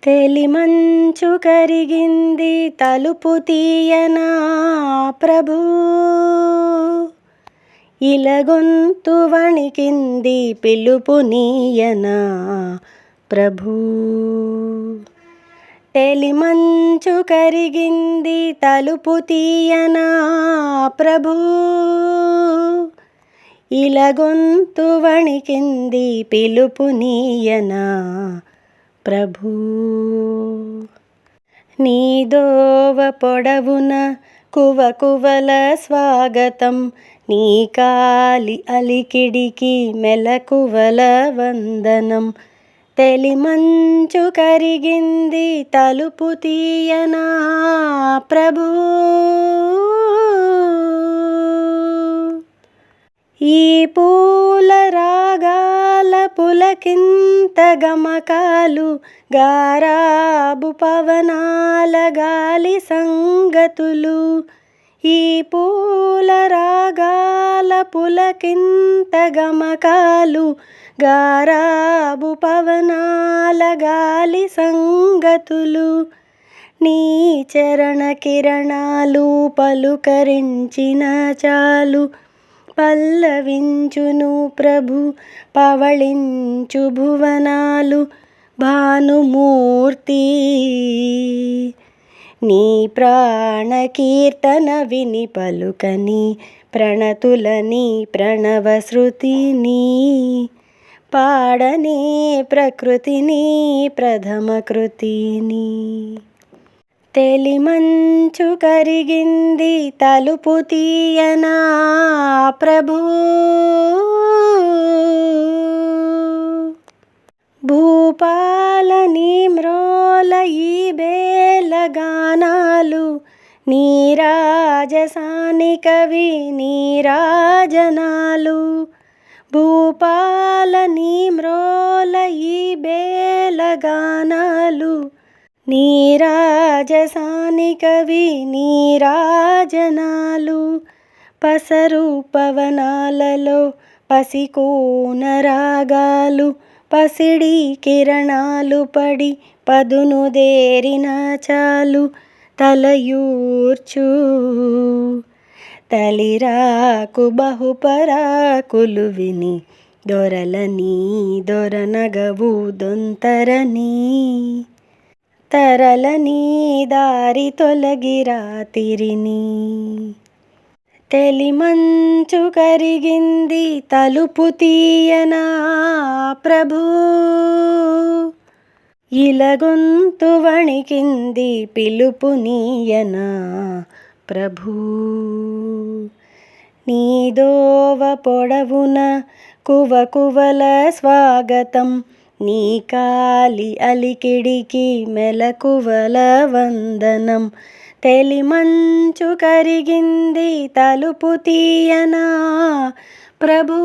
తెలిమంచు కరిగింది తలుపు తీయనా ప్రభూ, ఇలగొంతు వణికింది పిలుపు నీయనా ప్రభూ. తెలిమంచు కరిగింది తలుపు తీయనా ప్రభూ, ఇలగొంతు వణికింది పిలుపు నీయనా ప్రభూ. నీ దోవ పొడవున కువకువల స్వాగతం, నీ కాలి అలికిడికి మెలకువల వందనం. తెలిమంచు కరిగింది తలుపు తీయనా ప్రభూ, ఈ పూల రాగాల పులకింత గమకాలు, గారాబు పవనాల గాలి సంగతులు. ఈ పూల రాగాల పులకింత గమకాలు, గారాబు పవనాల గాలి సంగతులు. నీ చరణ కిరణాలు పలుకరించిన చాలు, పల్లవించును ప్రభు పవళించు భువనాలు. భానుమూర్తి నీ ప్రాణ కీర్తన విని పలుకని ప్రణతులని ప్రణవ శృతిని, పాడని ప్రకృతిని ప్రథమ కృతిని. తెలిమంచు కరిగింది తలుపు తీయనా ప్రభూ, భూపాల నీ మ్రోల ఈ బేలగానాలు, నీరాజసాని కవి నీరాజనాలు. భూపాల నీ మ్రోల ఈ బేలగానాలు, నీరాజసాని కవి నీరాజనాలు. పసరు పవనాలలో పసికోన రాగాలు, పసిడి కిరణాలు పడి పదును దేరిన చాలు. తలయూర్చు తలిరాకు బహుపరాకులు విని, దొరలని దొరనగవు దొంతరని, తరలని దారి తొలగిరాతిరిని. తెలిమంచు కరిగింది తలుపు తీయనా ప్రభూ, ఇలగొంతు వణికింది పిలుపు నీయనా ప్రభూ. నీ దోవ పొడవున కువకువల స్వాగతం, నీ కాలి అలికిడికి మెలకువల వందనం. తెలిమంచు కరిగింది తలుపు తీయనా ప్రభూ.